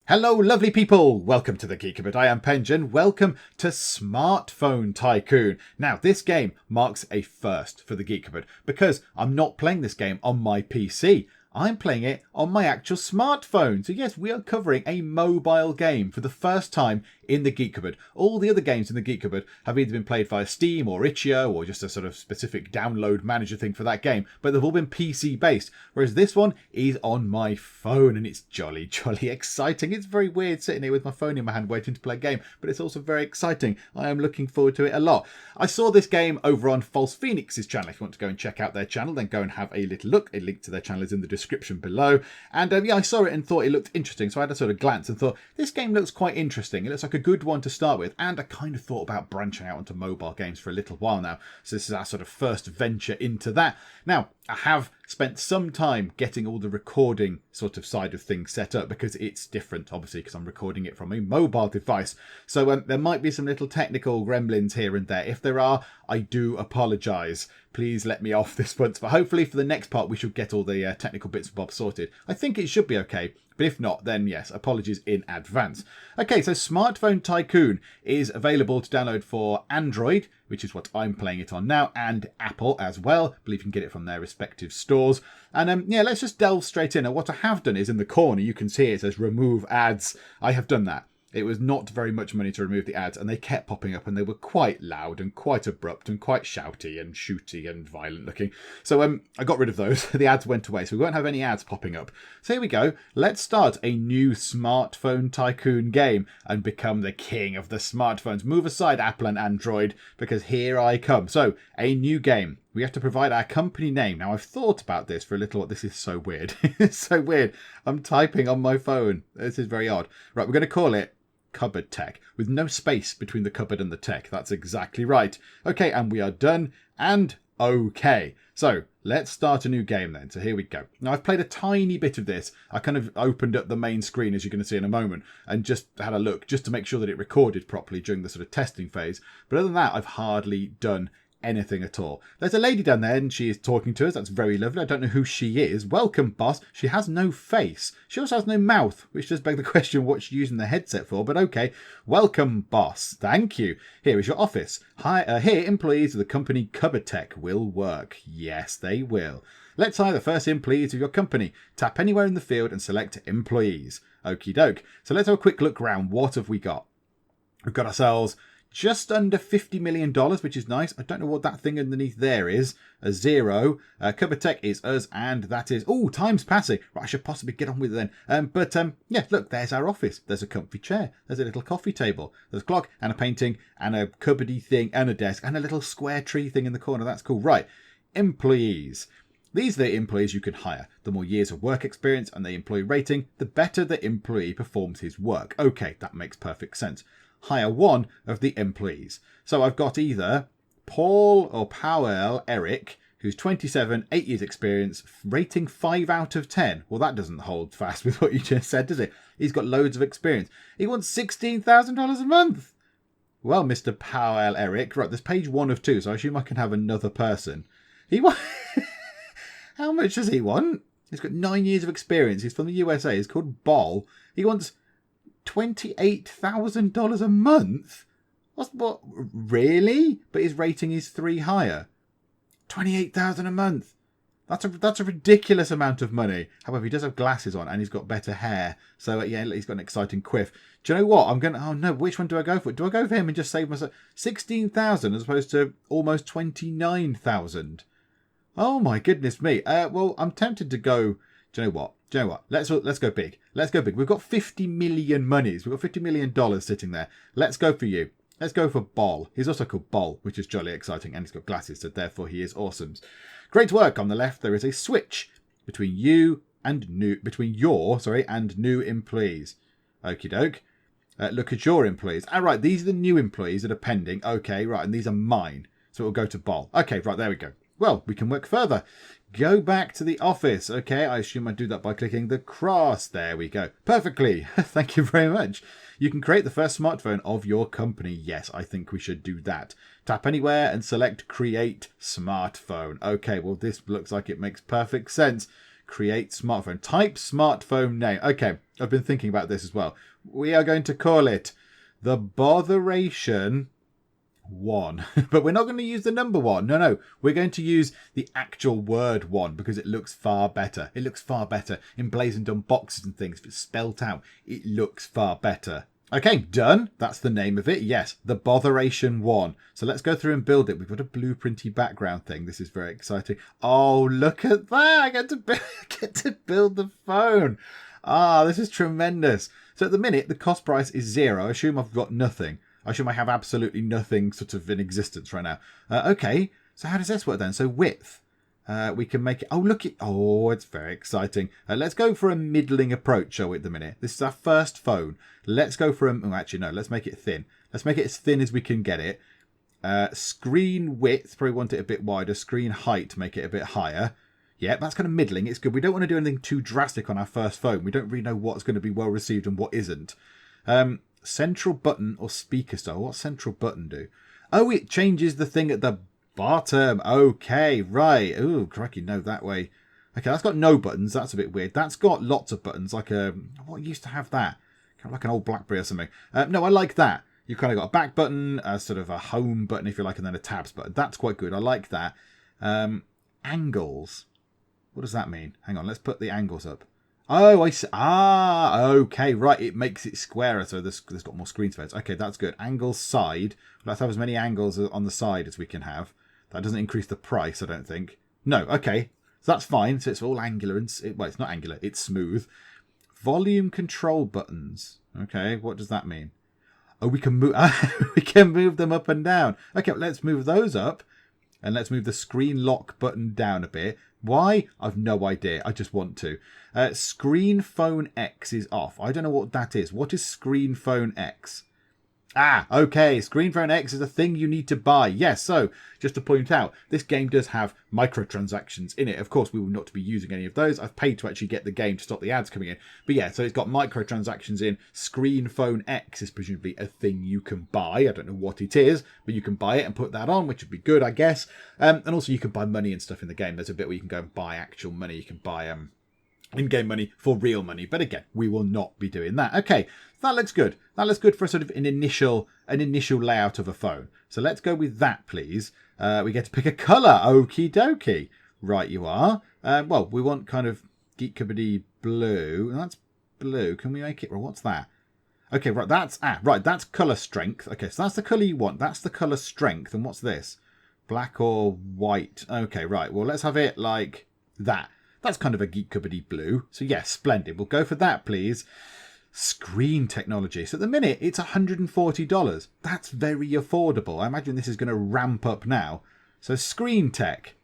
Hello lovely people, welcome to the Geek Cupboard. I am Penjan, welcome to Smartphone Tycoon. Now this game marks a first for the Geek Cupboard because I'm not playing this game on my PC. I'm playing it on my actual smartphone. So yes, we are covering a mobile game for the first time in the Geek Cupboard. All the other games in the Geek Cupboard have either been played via Steam or itch.io or just a sort of specific download manager thing for that game, but they've all been PC based, whereas this one is on my phone and it's jolly exciting. It's very weird sitting here with my phone in my hand waiting to play a game, but it's also very exciting. I am looking forward to it a lot. I saw this game over on False Phoenix's channel. If you want to go and check out their channel, then go and have a little look. A link to their channel is in the description below. And yeah, I saw it and thought it looked interesting, so I had a sort of glance and thought, this game looks quite interesting. It looks like a good one to start with, and I kind of thought about branching out onto mobile games for a little while now, so this is our sort of first venture into that. Now, I have spent some time getting all the recording sort of side of things set up because it's different, obviously, because I'm recording it from a mobile device. So there might be some little technical gremlins here and there. If there are, I do apologise. Please let me off this once, but hopefully for the next part we should get all the technical bits and bobs sorted. I think it should be okay, but if not, then yes, apologies in advance. Okay, so Smartphone Tycoon is available to download for Android, which is what I'm playing it on now, and Apple as well. I believe you can get it from their respective stores. And yeah, let's just delve straight in. And what I have done is in the corner, you can see it says remove ads. I have done that. It was not very much money to remove the ads, and they kept popping up, and they were quite loud and quite abrupt and quite shouty and shooty and violent looking. So I got rid of those. The ads went away, so we won't have any ads popping up. So here we go. Let's start a new Smartphone Tycoon game and become the king of the smartphones. Move aside Apple and Android, because here I come. So, a new game. We have to provide our company name. Now, I've thought about this for a little while. This is so weird. It's so weird. I'm typing on my phone. This is very odd. Right, we're going to call it CupboardTech, with no space between the cupboard and the tech. That's exactly right. Okay, and we are done, and okay. So, let's start a new game then. So here we go. Now, I've played a tiny bit of this. I kind of opened up the main screen, as you're going to see in a moment, and just had a look, just to make sure that it recorded properly during the sort of testing phase. But other than that, I've hardly done anything at all. There's a lady down there and she is talking to us. That's very lovely. I don't know who she is. Welcome, boss. She has no face. She also has no mouth, which does beg the question what she's using the headset for, but okay. Welcome, boss. Thank you. Here is your office. Hi, here employees of the company CupboardTech will work. Yes, they will. Let's hire the first employees of your company. Tap anywhere in the field and select employees. Okie doke. So let's have a quick look around. What have we got? We've got ourselves just under $50 million, which is nice. I don't know what that thing underneath there is. A zero. CupboardTech is us, and that is... Oh, time's passing. Right, I should possibly get on with it then. Yeah, look, there's our office. There's a comfy chair. There's a little coffee table. There's a clock and a painting and a cupboardy thing and a desk and a little square tree thing in the corner. That's cool. Right, employees. These are the employees you can hire. The more years of work experience and the employee rating, the better the employee performs his work. Okay, that makes perfect sense. Hire one of the employees. So I've got either Paul or Powell Eric, who's 27, 8 years experience, rating 5 out of 10. Well, that doesn't hold fast with what you just said, does it? He's got loads of experience. He wants $16,000 a month. Well, Mr. Powell Eric, right, there's page 1 of 2, so I assume I can have another person. He wants... How much does he want? He's got 9 years of experience. He's from the USA. He's called Bol. He wants $28,000 a month? What? Really? But his rating is 3 higher. $28,000 a month. That's a ridiculous amount of money. However, he does have glasses on and he's got better hair. So yeah, he's got an exciting quiff. Do you know what? Oh no, which one do I go for? Do I go for him and just save myself 16,000 as opposed to almost 29,000? Oh my goodness me. Well, I'm tempted to go. Do you know what? Let's go big. Let's go big. We've got 50 million monies. We've got $50 million sitting there. Let's go for you. Let's go for Bol. He's also called Bol, which is jolly exciting, and he's got glasses, so therefore he is awesome. Great work. On the left, there is a switch between your new employees. Okie doke. Look at your employees. All right, these are the new employees that are pending. Okay, right, and these are mine. So it'll go to Bol. Okay, right, there we go. Well, we can work further. Go back to the office. Okay, I assume I do that by clicking the cross. There we go. Perfectly. Thank you very much. You can create the first smartphone of your company. Yes, I think we should do that. Tap anywhere and select Create Smartphone. Okay, well, this looks like it makes perfect sense. Create smartphone. Type smartphone name. Okay, I've been thinking about this as well. We are going to call it the Botheration One. But we're not going to use the number one. No. We're going to use the actual word one because it looks far better. It looks far better emblazoned on boxes and things. If it's spelt out, it looks far better. Okay, done. That's the name of it. Yes, the Botheration One. So let's go through and build it. We've got a blueprinty background thing. This is very exciting. Oh, look at that. I get to build the phone. Ah, this is tremendous. So at the minute, the cost price is 0. I assume I've got nothing. I assume I have absolutely nothing sort of in existence right now. Okay, so how does this work then? So width. We can make it... Oh, look it. Oh, it's very exciting. Let's go for a middling approach, shall we, at the minute? This is our first phone. Let's go for a... Oh, actually, no. Let's make it thin. Let's make it as thin as we can get it. Screen width. Probably want it a bit wider. Screen height. Make it a bit higher. Yeah, that's kind of middling. It's good. We don't want to do anything too drastic on our first phone. We don't really know what's going to be well received and what isn't. Central button or speaker style. What's central button do? Oh, it changes the thing at the bottom. Okay, right. Ooh, crikey, no, that way. Okay, that's got no buttons. That's a bit weird. That's got lots of buttons, like a... What used to have that? Kind of like an old BlackBerry or something. No, I like that. You've kind of got a back button, sort of a home button, if you like, and then a tabs button. That's quite good. I like that. Angles. What does that mean? Hang on, let's put the angles up. Oh, I see. Ah, okay, right. It makes it squarer, so there's got more screen space. Okay, that's good. Angles side. Let's have as many angles on the side as we can have. That doesn't increase the price, I don't think. No, okay. So that's fine. So it's all angular. Well, it's not angular. It's smooth. Volume control buttons. Okay, what does that mean? Oh, we can move. We can move them up and down. Okay, let's move those up. And let's move the screen lock button down a bit. Why? I've no idea. I just want to. Screen phone X is off. I don't know what that is. What is screen phone X? Ah, okay. Screen phone X is a thing you need to buy. Yes, so just to point out, this game does have microtransactions in it. Of course, we will not be using any of those. I've paid to actually get the game to stop the ads coming in. But yeah, so it's got microtransactions in. Screen phone X is presumably a thing you can buy. I don't know what it is, but you can buy it and put that on, which would be good, I guess. And also you can buy money and stuff in the game. There's a bit where you can go and buy actual money. You can buy in-game money for real money. But again, we will not be doing that. Okay, that looks good. That looks good for sort of an initial layout of a phone. So let's go with that, please. We get to pick a colour. Okie dokie. Right, you are. Well, we want kind of Geek Cupboard-y blue. That's blue. Can we make it? Well, what's that? Okay, right, that's colour strength. Okay, so that's the colour you want. That's the colour strength. And what's this? Black or white? Okay, right. Well, let's have it like that. That's kind of a Geek Cupboard-y blue. So yes, splendid. We'll go for that, please. Screen technology. So at the minute, it's $140. That's very affordable. I imagine this is going to ramp up now. So screen tech.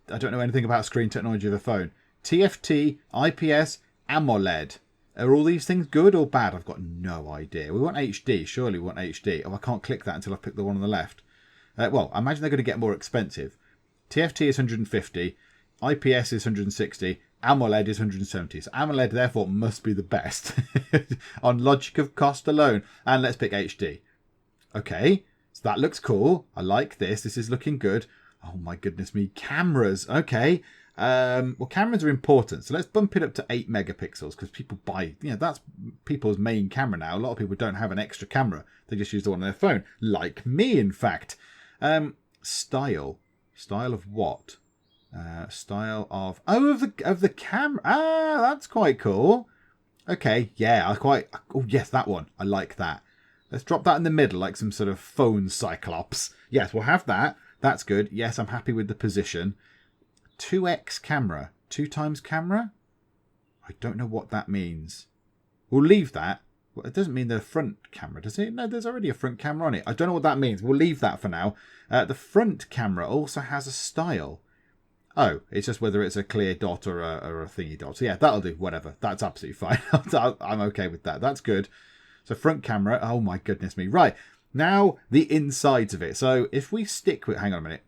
I don't know anything about screen technology of a phone. TFT, IPS, AMOLED. Are all these things good or bad? I've got no idea. We want HD. Surely we want HD. Oh, I can't click that until I pick the one on the left. Well, I imagine they're going to get more expensive. TFT is 150. IPS is 160. AMOLED is 170. So AMOLED, therefore, must be the best on logic of cost alone. And let's pick HD. Okay, so that looks cool. I like this. This is looking good. Oh, my goodness me. Cameras. Okay. Well, cameras are important. So let's bump it up to 8 megapixels because people buy, that's people's main camera now. A lot of people don't have an extra camera. They just use the one on their phone. Like me, in fact. Style. Style of what? Style of the camera. Ah, that's quite cool. Okay, yeah, oh yes, that one. I like that. Let's drop that in the middle like some sort of phone cyclops. Yes, we'll have that. That's good. Yes, I'm happy with the position. 2x camera. 2 times camera? I don't know what that means. We'll leave that. Well, it doesn't mean the front camera, does it? No, there's already a front camera on it. I don't know what that means. We'll leave that for now. The front camera also has a style. Oh, it's just whether it's a clear dot or a thingy dot. So yeah, that'll do. Whatever. That's absolutely fine. I'm okay with that. That's good. So front camera. Oh my goodness me. Right. Now the insides of it. So if we stick with... Hang on a minute.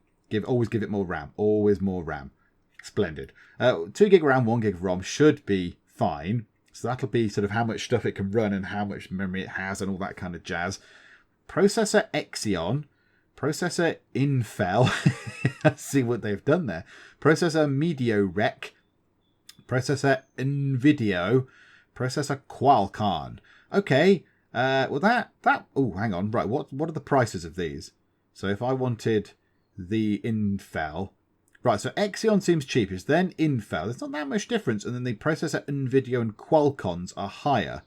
Always give it more RAM. Always more RAM. Splendid. 2 gig RAM, 1 gig of ROM should be fine. So that'll be sort of how much stuff it can run and how much memory it has and all that kind of jazz. Processor Xeon. Processor Infel. Let's see what they've done there. Processor MediaRec. Processor NVIDIA. Processor Qualcomm. Okay. Well, oh, hang on. Right. What are the prices of these? So if I wanted the Intel. Right. So Xeon seems cheapest. Then Intel. There's not that much difference. And then the processor NVIDIA and Qualcomm's are higher.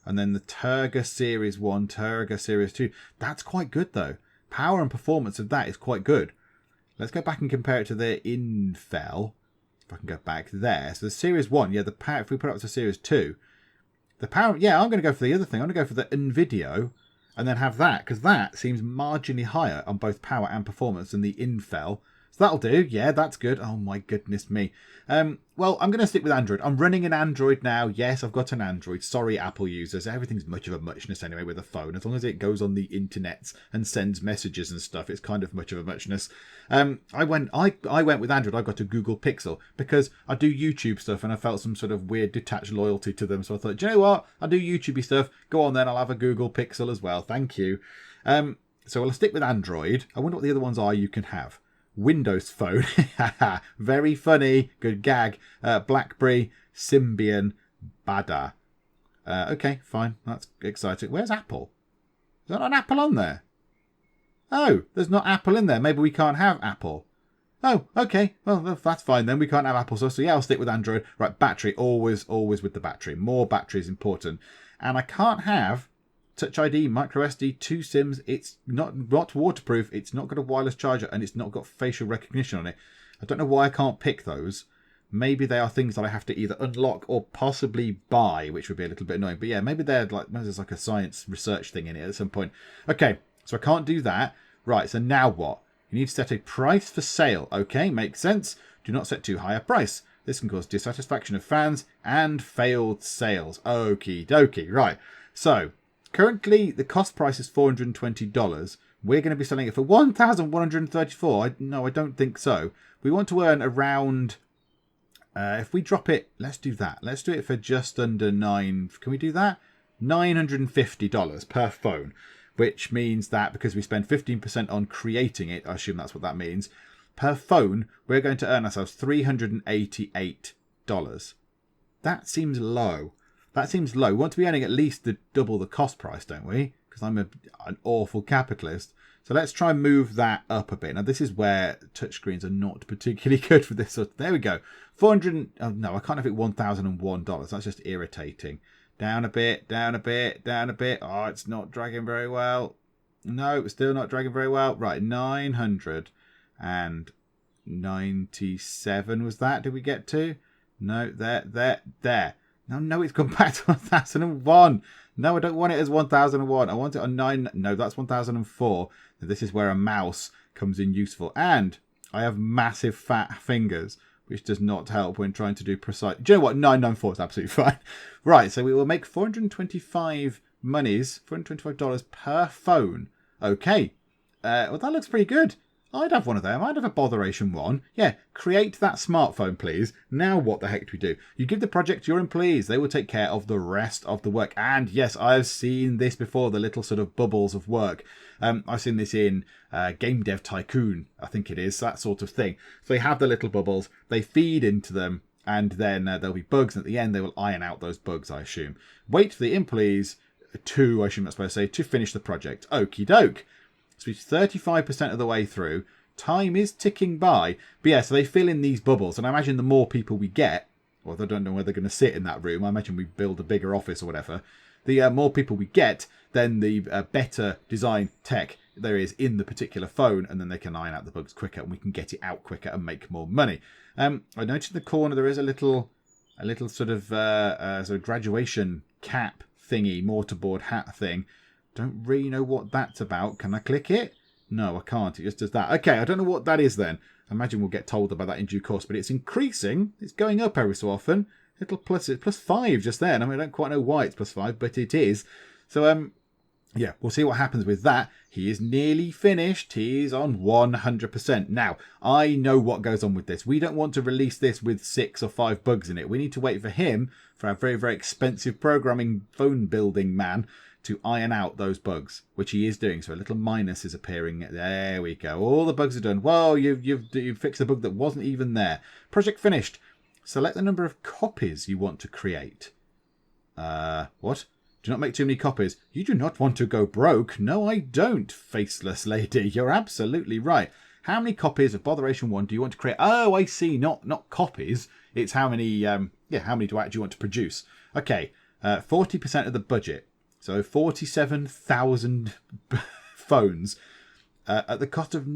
And then the Terga Series 1, Terga Series 2. That's quite good, though. Power and performance of that is quite good. Let's go back and compare it to the Intel. If I can go back there. So the Series 1, yeah, the power, if we put it up to Series 2, the power, yeah, I'm going to go for the other thing. I'm going to go for the NVIDIA and then have that, because that seems marginally higher on both power and performance than the Intel. So that'll do. Yeah, that's good. Oh, my goodness me. Well, I'm going to stick with Android. I'm running an Android now. Yes, I've got an Android. Sorry, Apple users. Everything's much of a muchness anyway with a phone. As long as it goes on the internet and sends messages and stuff, it's kind of much of a muchness. I went with Android. I got a Google Pixel because I do YouTube stuff and I felt some sort of weird detached loyalty to them. So I thought, do you know what? I do YouTubey stuff. Go on then. I'll have a Google Pixel as well. Thank you. So I'll stick with Android. I wonder what the other ones are you can have. Windows Phone. Very funny. Good gag. BlackBerry, Symbian, Bada. Okay, fine. That's exciting. Where's Apple? Is there not an Apple on there? Oh, there's not Apple in there. Maybe we can't have Apple. Oh, okay. Well, that's fine then. We can't have Apple. So yeah, I'll stick with Android. Right, battery. Always with the battery. More battery is important. And I can't have Touch ID, micro SD, 2 SIMs. It's not waterproof. It's not got a wireless charger, and it's not got facial recognition on it. I don't know why I can't pick those. Maybe they are things that I have to either unlock or possibly buy, which would be a little bit annoying. But yeah, maybe there's like a science research thing in it at some point. Okay, so I can't do that. Right, so now what? You need to set a price for sale. Okay, makes sense. Do not set too high a price. This can cause dissatisfaction of fans and failed sales. Okie dokie. Right, so currently, the cost price is $420. We're going to be selling it for $1,134. No, I don't think so. We want to earn around, if we drop it, let's do that. Let's do it for just under $9. Can we do that? $950 per phone, which means that because we spend 15% on creating it, I assume that's what that means, per phone, we're going to earn ourselves $388. That seems low. That seems low. We want to be earning at least double the cost price, don't we? Because I'm an awful capitalist. So let's try and move that up a bit. Now, this is where touchscreens are not particularly good for this. So there we go. 400. Oh, no, I can't have it $1,001. That's just irritating. Down a bit, down a bit, down a bit. Oh, it's not dragging very well. No, it's still not dragging very well. Right, 997 was that? Did we get to? No, there. No, it's gone back to 1001. No, I don't want it as 1001. I want it on 9. No, that's 1004. This is where a mouse comes in useful. And I have massive fat fingers, which does not help when trying to do precise. Do you know what? 994 is absolutely fine. Right, so we will make $425 per phone. Okay. Well, that looks pretty good. I'd have one of them. I'd have a Botheration One. Yeah, create that smartphone, please. Now what the heck do we do? You give the project to your employees. They will take care of the rest of the work. And yes, I've seen this before, the little sort of bubbles of work. I've seen this in Game Dev Tycoon, I think it is, that sort of thing. So they have the little bubbles. They feed into them. And then there'll be bugs. And at the end, they will iron out those bugs, I assume. Wait for the employees to, I assume that's supposed to say, to finish the project. Okie doke. So it's 35% of the way through. Time is ticking by. But yeah, so they fill in these bubbles. And I imagine the more people we get, or I don't know where they're going to sit in that room. I imagine we build a bigger office or whatever. The more people we get, then the better design tech there is in the particular phone. And then they can iron out the bugs quicker. And we can get it out quicker and make more money. I noticed in the corner there is a little sort of graduation cap thingy, mortarboard hat thing. Don't really know what that's about. Can I click it? No, I can't. It just does that. Okay, I don't know what that is then. I imagine we'll get told about that in due course, but it's increasing. It's going up every so often. Little plus, it's +5 just then. I mean, I don't quite know why it's +5, but it is. So, yeah, we'll see what happens with that. He is nearly finished. He's on 100%. Now, I know what goes on with this. We don't want to release this with 6 or 5 bugs in it. We need to wait for him, for our very, very expensive programming phone building man, to iron out those bugs, which he is doing. So a little minus is appearing. There we go. All the bugs are done. Whoa, you've fixed a bug that wasn't even there. Project finished. Select the number of copies you want to create. What? Do not make too many copies. You do not want to go broke. No, I don't, faceless lady. You're absolutely right. How many copies of Botheration One do you want to create? Oh, I see. Not copies. It's how many, how many do I actually want to produce? Okay, 40% of the budget. So 47,000 phones at the cost of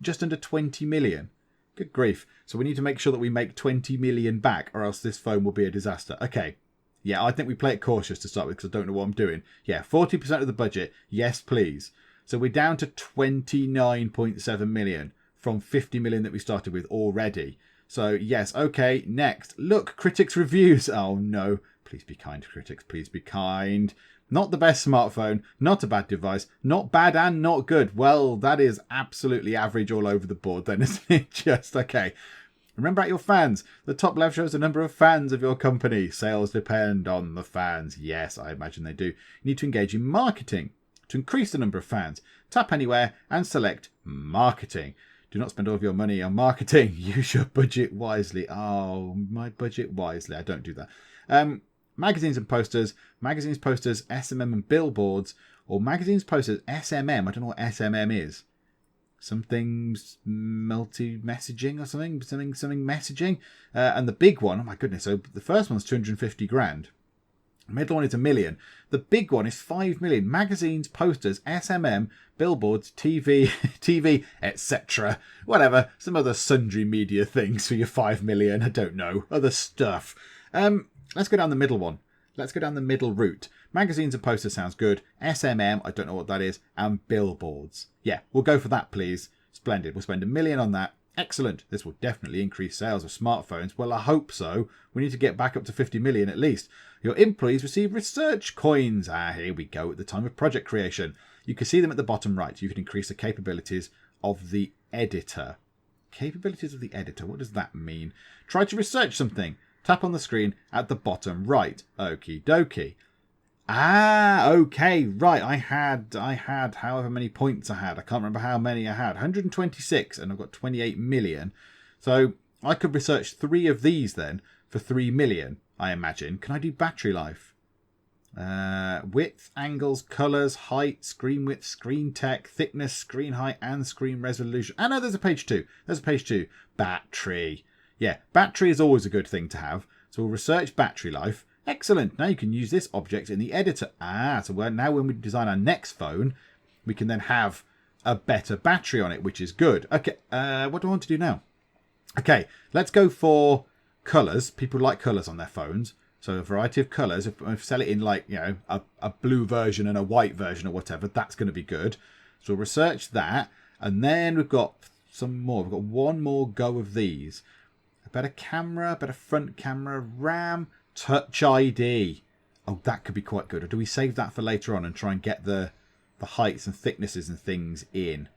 just under 20 million. Good grief. So we need to make sure that we make 20 million back, or else this phone will be a disaster. Okay. Yeah, I think we play it cautious to start with because I don't know what I'm doing. Yeah, 40% of the budget. Yes, please. So we're down to 29.7 million from 50 million that we started with already. So, yes, okay, next. Look, critics' reviews. Oh, no. Please be kind, critics. Please be kind. Not the best smartphone. Not a bad device. Not bad and not good. Well, that is absolutely average all over the board then, isn't it? Just, okay. Remember, at your fans. The top left shows the number of fans of your company. Sales depend on the fans. Yes, I imagine they do. You need to engage in marketing to increase the number of fans. Tap anywhere and select marketing. Do not spend all of your money on marketing. Use your budget wisely. Oh, my budget wisely. I don't do that. Magazines and posters. Magazines, posters, SMM and billboards. Or magazines, posters, SMM. I don't know what SMM is. Something multi-messaging or something messaging. And the big one, oh my goodness, so the first one's 250 grand. The middle one is 1 million. The big one is 5 million. Magazines, posters, SMM, billboards, TV, etc. Whatever, some other sundry media things for your 5 million. I don't know, other stuff. Let's go down the middle one. Let's go down the middle route. Magazines and posters sounds good. SMM, I don't know what that is. And billboards. Yeah, we'll go for that, please. Splendid. We'll spend 1 million on that. Excellent. This will definitely increase sales of smartphones. Well, I hope so. We need to get back up to 50 million at least. Your employees receive research coins. Here we go at the time of project creation. You can see them at the bottom right. You can increase the capabilities of the editor. Capabilities of the editor. What does that mean? Try to research something. Tap on the screen at the bottom right. Okie dokie. Okay, right. I had however many points I had. I can't remember how many I had. 126, and I've got 28 million. So I could research 3 of these then for 3 million, I imagine. Can I do battery life? Width, angles, colours, height, screen width, screen tech, thickness, screen height, and screen resolution. No, there's a page 2. There's a page 2. Battery. Yeah, battery is always a good thing to have. So we'll research battery life. Excellent. Now you can use this object in the editor. So now when we design our next phone, we can then have a better battery on it, which is good. Okay, what do I want to do now? Okay, let's go for colours. People like colours on their phones. So a variety of colours. If we sell it in like, a blue version and a white version or whatever, that's going to be good. So we'll research that. And then we've got some more. We've got one more go of these. A better camera, better front camera, RAM, Touch ID. Oh, that could be quite good. Or do we save that for later on and try and get the heights and thicknesses and things in?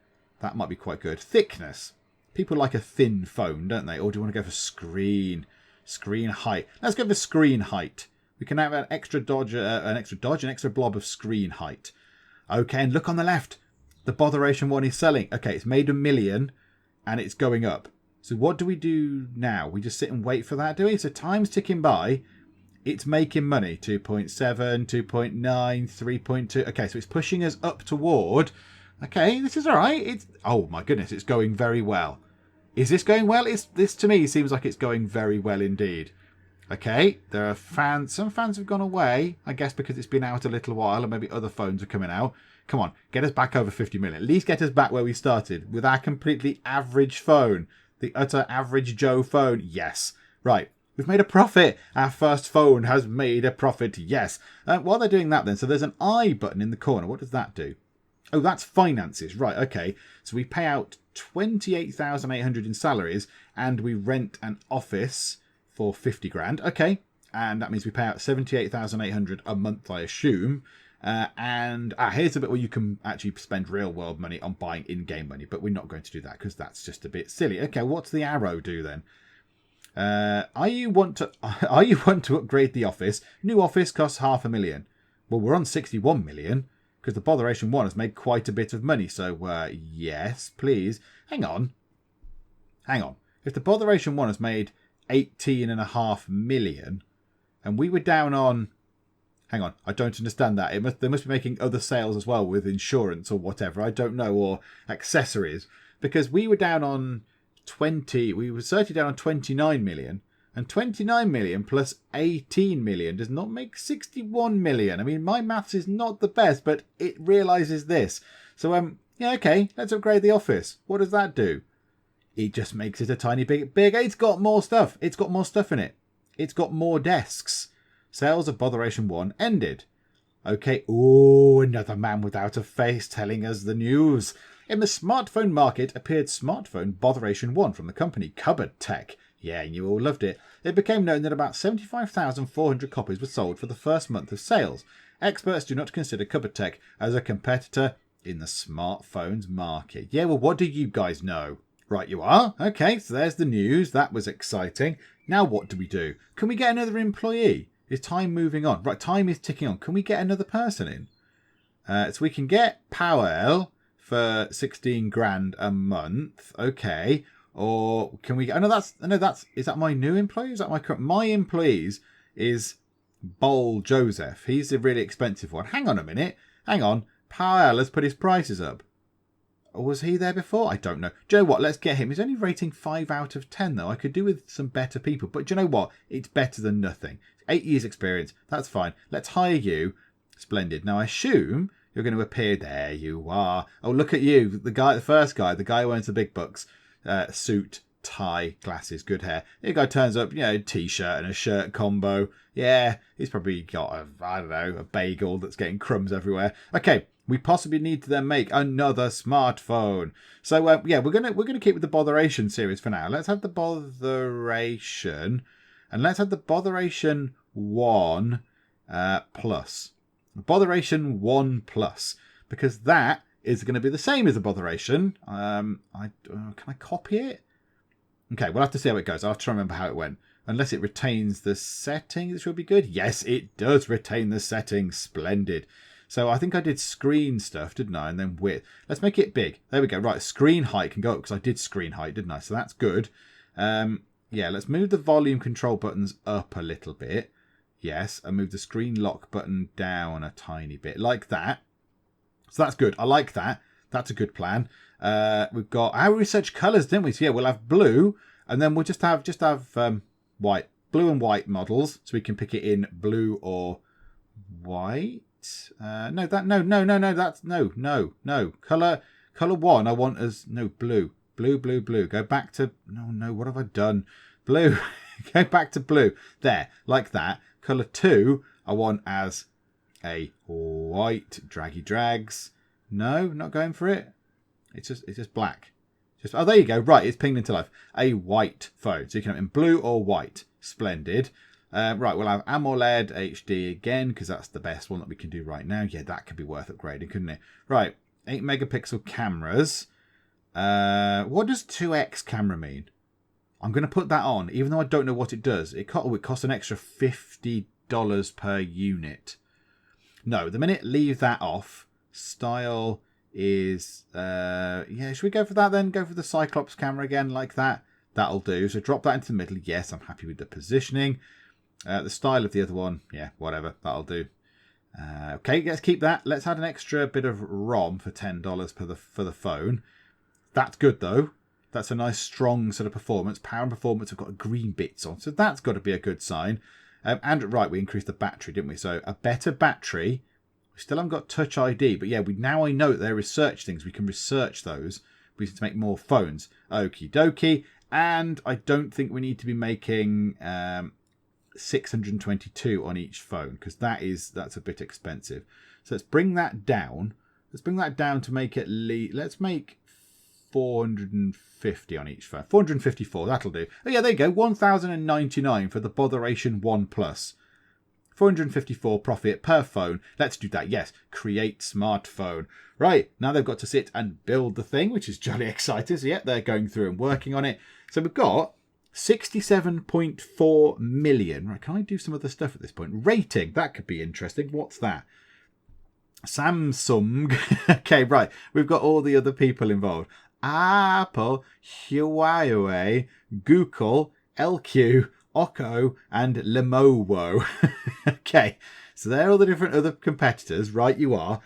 That might be quite good. Thickness. People like a thin phone, don't they? Or do you want to go for screen? Screen height. Let's go for screen height. We can have an extra an extra blob of screen height. Okay, and look on the left. The Botheration One is selling. Okay, it's made 1 million and it's going up. So what do we do now? We just sit and wait for that, do we? So time's ticking by. It's making money. 2.7, 2.9, 3.2. Okay, so it's pushing us up toward... Okay, this is all right. Oh, my goodness, it's going very well. Is this going well? This, to me, seems like it's going very well indeed. Okay, there are fans. Some fans have gone away, I guess because it's been out a little while and maybe other phones are coming out. Come on, get us back over 50 million. At least get us back where we started with our completely average phone. The utter average Joe phone. Yes. Right. We've made a profit. Our first phone has made a profit. Yes. While they're doing that then, so there's an I button in the corner. What does that do? Oh, that's finances. Right. Okay. So we pay out 28,800 in salaries and we rent an office for 50 grand. Okay. And that means we pay out 78,800 a month, I assume. Here's a bit where you can actually spend real world money on buying in-game money, but we're not going to do that because that's just a bit silly. Okay, what's the arrow do then? Are you want to upgrade the office? New office costs 500,000. Well, we're on 61 million because the Botheration One has made quite a bit of money. So yes, please. Hang on. If the Botheration One has made 18.5 million. And we were down on... Hang on, I don't understand that. They must be making other sales as well with insurance or whatever. I don't know, or accessories. Because we were down on 20... We were certainly down on 29 million. And 29 million plus 18 million does not make 61 million. I mean, my maths is not the best, but it realises this. So, yeah, okay, let's upgrade the office. What does that do? It just makes it a tiny bit bigger. It's got more stuff. It's got more stuff in it. It's got more desks. Sales of Botheration One ended. Okay, ooh, another man without a face telling us the news. In the smartphone market appeared smartphone Botheration One from the company CupboardTech. Yeah, you all loved it. It became known that about 75,400 copies were sold for the first month of sales. Experts do not consider CupboardTech as a competitor in the smartphones market. Yeah, well, what do you guys know? Right, you are. Okay, so there's the news. That was exciting. Now what do we do? Can we get another employee? Is time moving on? Right, time is ticking on. Can we get another person in? So we can get Powell for 16 grand a month. Okay. Or can we... Is that my new employee? Is that my current... My employees is Bowl Joseph. He's a really expensive one. Hang on a minute. Hang on. Powell has put his prices up. Or was he there before? I don't know. Do you know what? Let's get him. He's only rating 5 out of 10, though. I could do with some better people. But do you know what? It's better than nothing. 8 years experience. That's fine. Let's hire you. Splendid. Now, I assume you're going to appear. There you are. Oh, look at you. The first guy, the guy who owns the big bucks. Suit, tie, glasses, good hair. The guy turns up, t-shirt and a shirt combo. Yeah, he's probably got a bagel that's getting crumbs everywhere. Okay, we possibly need to then make another smartphone. So yeah, we're gonna keep with the Botheration series for now. Let's have the Botheration, and let's have the Botheration One Plus, Botheration One Plus, because that is going to be the same as the Botheration. Can I copy it? Okay, we'll have to see how it goes. I'll have to try and remember how it went. Unless it retains the settings, it should be good. Yes, it does retain the settings. Splendid. So I think I did screen stuff, didn't I? And then width. Let's make it big. There we go. Right, screen height can go up because I did screen height, didn't I? So that's good. Yeah, let's move the volume control buttons up a little bit. Yes, and move the screen lock button down a tiny bit. Like that. So that's good. I like that. That's a good plan. We've got our research colours, didn't we? So yeah, we'll have blue, and then we'll just have white, blue and white models, so we can pick it in blue or white. No. Colour one. I want as blue. Go back to no. What have I done? Blue. Go back to blue. There, like that. Colour two. I want as a white. Draggy drags. No, not going for it. It's just black. Oh, there you go. Right, it's pinged into life. A white phone. So you can have it in blue or white. Splendid. Right, we'll have AMOLED HD again because that's the best one that we can do right now. Yeah, that could be worth upgrading, couldn't it? Right, 8 megapixel cameras. What does 2x camera mean? I'm going to put that on, even though I don't know what it does. It costs an extra $50 per unit. No, the minute leave that off. Style is... yeah, should we go for that then? Go for the Cyclops camera again, like that. That'll do. So drop that into the middle. Yes, I'm happy with the positioning. The style of the other one, yeah, whatever. That'll do. Okay, let's keep that. Let's add an extra bit of ROM for $10 for the phone. That's good, though. That's a nice, strong sort of performance. Power and performance have got green bits on, so that's got to be a good sign. And, right, we increased the battery, didn't we? So a better battery. We still haven't got Touch ID, but yeah, now I know that they're research things. We can research those. We need to make more phones. Okie dokie. And I don't think we need to be making 622 on each phone because that's a bit expensive. So let's bring that down. Let's bring that down to make it let's make 450 on each phone. 454, that'll do. Oh yeah, there you go. 1,099 for the Botheration One Plus. 454 profit per phone. Let's do that. Yes, create smartphone. Right, now they've got to sit and build the thing, which is jolly exciting. So yeah, they're going through and working on it. So we've got 67.4 million. Right, can I do some other stuff at this point? Rating, that could be interesting. What's that? Samsung. Okay, right. We've got all the other people involved. Apple, Huawei, Google, LQ, Occo, and Lemowo. Okay, so they're all the different other competitors. Right, you are.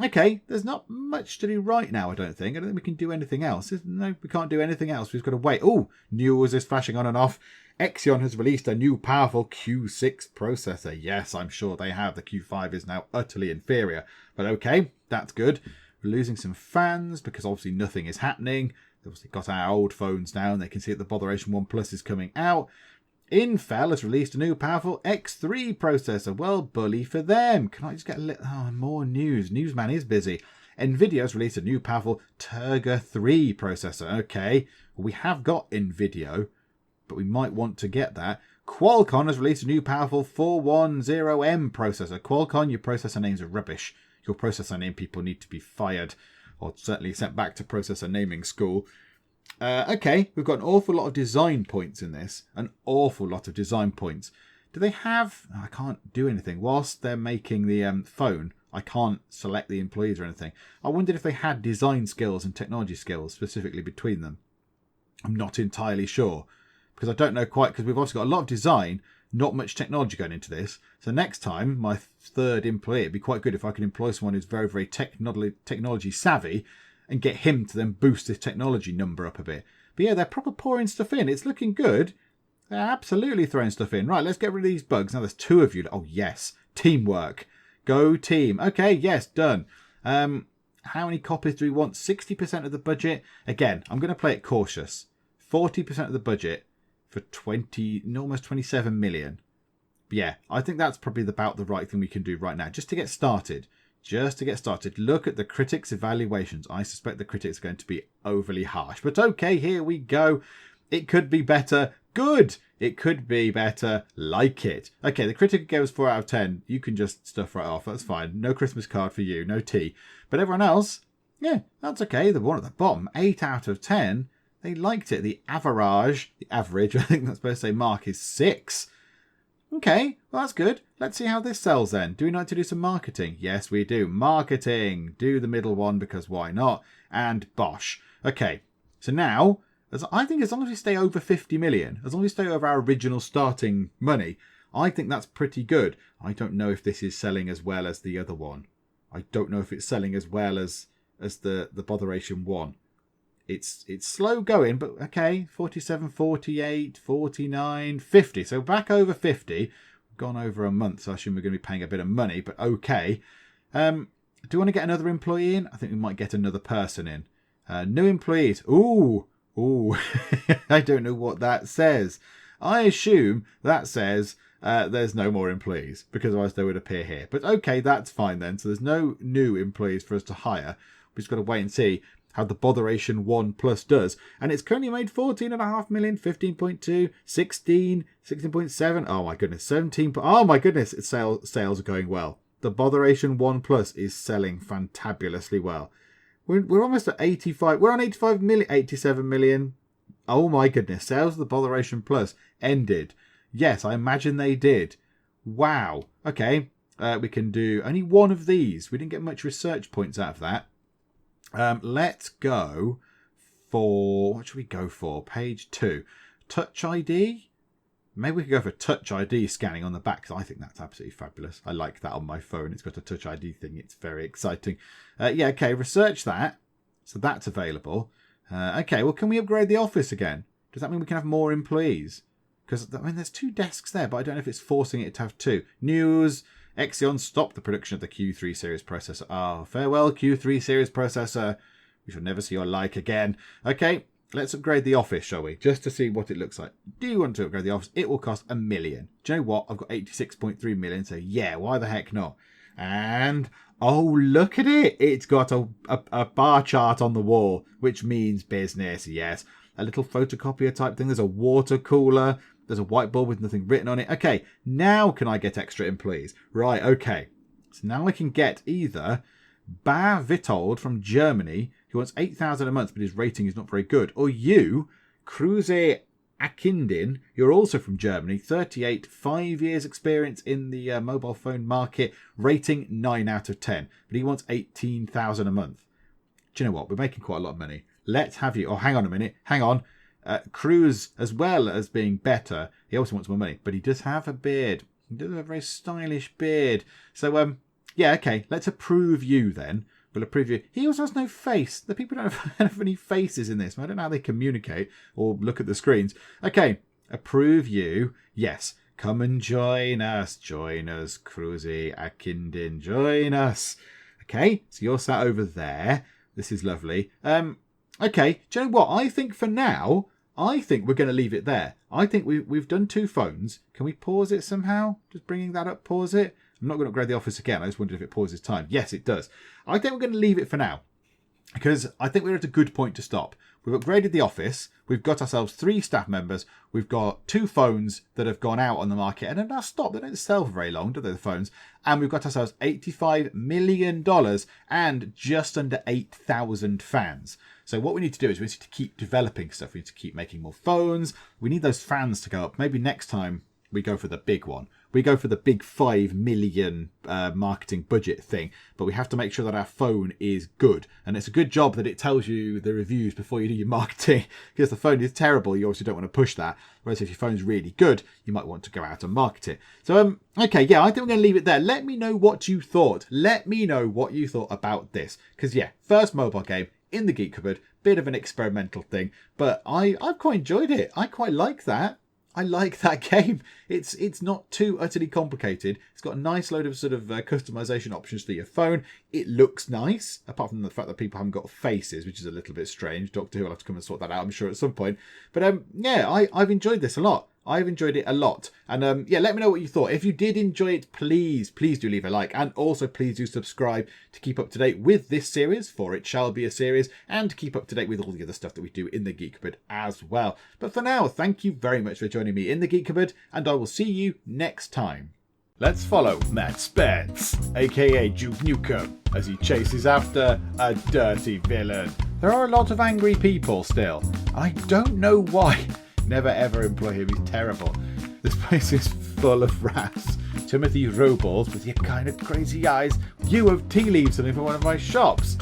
Okay, there's not much to do right now, I don't think. I don't think we can do anything else. No, we can't do anything else. We've got to wait. Oh, news is flashing on and off. Exion has released a new powerful Q6 processor. Yes, I'm sure they have. The Q5 is now utterly inferior. But okay, that's good. We're losing some fans because obviously nothing is happening. They've obviously got our old phones now and they can see that the Botheration One Plus is coming out. Intel has released a new powerful X3 processor. Well, bully for them. Can I just get a little... Oh, more news. Newsman is busy. Nvidia has released a new powerful Turga 3 processor. Okay, well, we have got Nvidia, but we might want to get that. Qualcomm has released a new powerful 410M processor. Qualcomm, your processor names are rubbish. Your processor name people need to be fired, or certainly sent back to processor naming school. Okay, we've got an awful lot of design points in this. An awful lot of design points. Do they have... I can't do anything. Whilst they're making the phone, I can't select the employees or anything. I wondered if they had design skills and technology skills specifically between them. I'm not entirely sure. Because I don't know quite... Because we've also got a lot of design, not much technology going into this. So next time, my third employee, it'd be quite good if I could employ someone who's very, very technology savvy and get him to then boost this technology number up a bit. But yeah, they're proper pouring stuff in. It's looking good. They're absolutely throwing stuff in. Right, let's get rid of these bugs. Now there's 2 of you. Oh, yes. Teamwork. Go team. Okay, yes, done. How many copies do we want? 60% of the budget. Again, I'm going to play it cautious. 40% of the budget for almost 27 million. But yeah, I think that's probably about the right thing we can do right now. Just to get started. Look at the critics' evaluations. I suspect the critics are going to be overly harsh. But okay, here we go. It could be better. Good. It could be better. Like it. Okay, the critic gave us 4 out of 10. You can just stuff right off. That's fine. No Christmas card for you. No tea. But everyone else, yeah, that's okay. The one at the bottom, 8 out of 10. They liked it. The average, I think that's supposed to say mark, is 6. Okay, well, that's good. Let's see how this sells then. Do we need to do some marketing? Yes, we do. Marketing. Do the middle one because why not? And bosh. Okay, so now, I think as long as we stay over 50 million, as long as we stay over our original starting money, I think that's pretty good. I don't know if this is selling as well as the other one. I don't know if it's selling as well as the Botheration One. It's slow going, but okay, 47, 48, 49, 50. So back over 50. We've gone over a month, so I assume we're going to be paying a bit of money, but okay. Do you want to get another employee in? I think we might get another person in. New employees. Ooh. I don't know what that says. I assume that says there's no more employees, because otherwise they would appear here. But okay, that's fine then. So there's no new employees for us to hire. We've just got to wait and see how the Botheration One Plus does. And it's currently made 14.5 million, 15.2, 16, 16.7. Oh my goodness, 17. Oh my goodness, its sales are going well. The Botheration One Plus is selling fantabulously well. We're almost at 85. We're on 85 million, 87 million. Oh my goodness, sales of the Botheration Plus ended. Yes, I imagine they did. Wow. Okay, we can do only one of these. We didn't get much research points out of that. Let's go for... What should we go for? Page 2. Touch ID? Maybe we could go for Touch ID scanning on the back, because I think that's absolutely fabulous. I like that on my phone. It's got a Touch ID thing. It's very exciting. Yeah, okay, research that. So that's available. Okay, well, can we upgrade the office again? Does that mean we can have more employees? Because, I mean, there's 2 desks there, but I don't know if it's forcing it to have 2. News... Exion stopped the production of the Q3 series processor. Ah, farewell Q3 series processor. We shall never see your like again. Okay, let's upgrade the office, shall we? Just to see what it looks like. Do you want to upgrade the office? It will cost $1 million. Do you know what? I've got 86.3 million, so yeah, why the heck not? And, oh, look at it. It's got a bar chart on the wall, which means business, yes. A little photocopier type thing. There's a water cooler. There's a whiteboard with nothing written on it. Okay, now can I get extra employees? Right, okay. So now I can get either Bar Vitold from Germany, who wants 8,000 a month, but his rating is not very good. Or you, Kruse Akindin, you're also from Germany, 38, 5 years experience in the mobile phone market, rating 9 out of 10. But he wants 18,000 a month. Do you know what? We're making quite a lot of money. Let's have you... Oh, hang on a minute. Hang on. Cruz, as well as being better, he also wants more money, but he does have a beard. He does have a very stylish beard. So, yeah, okay, let's approve you then. We'll approve you. He also has no face. The people don't have any faces in this. I don't know how they communicate or look at the screens. Okay, approve you. Yes, come and join us. Join us, Cruzy Akindin. Join us. Okay, so you're sat over there. This is lovely. Okay, do you know what? I think for now, I think we're going to leave it there. I think we've done 2 phones. Can we pause it somehow? Just bringing that up, pause it. I'm not going to upgrade the office again. I just wondered if it pauses time. Yes, it does. I think we're going to leave it for now because I think we're at a good point to stop. We've upgraded the office. We've got ourselves 3 staff members. We've got 2 phones that have gone out on the market and have now stopped. They don't sell for very long, do they, the phones? And we've got ourselves $85 million and just under 8,000 fans. So what we need to do is we need to keep developing stuff. We need to keep making more phones. We need those fans to go up. Maybe next time we go for the big one. We go for the big 5 million marketing budget thing, but we have to make sure that our phone is good. And it's a good job that it tells you the reviews before you do your marketing, because the phone is terrible. You obviously don't want to push that. Whereas if your phone's really good, you might want to go out and market it. So, okay, yeah, I think we're going to leave it there. Let me know what you thought. Let me know what you thought about this. Because, yeah, first mobile game in the Geek Cupboard, bit of an experimental thing, but I've quite enjoyed it. I quite like that. I like that game. It's not too utterly complicated. It's got a nice load of sort of customization options for your phone. It looks nice, apart from the fact that people haven't got faces, which is a little bit strange. Doctor Who will have to come and sort that out, I'm sure, at some point. But yeah, I've enjoyed this a lot. I've enjoyed it a lot. And yeah, let me know what you thought. If you did enjoy it, please do leave a like. And also please do subscribe to keep up to date with this series, for it shall be a series, and to keep up to date with all the other stuff that we do in the Geek Cupboard as well. But for now, thank you very much for joining me in the Geek Cupboard, and I will see you next time. Let's follow Matt Spence, aka Duke Nukem, as he chases after a dirty villain. There are a lot of angry people still. I don't know why. Never ever employ him, he's terrible. This place is full of rats. Timothy Robles with your kind of crazy eyes. You have tea leaves in for one of my shops.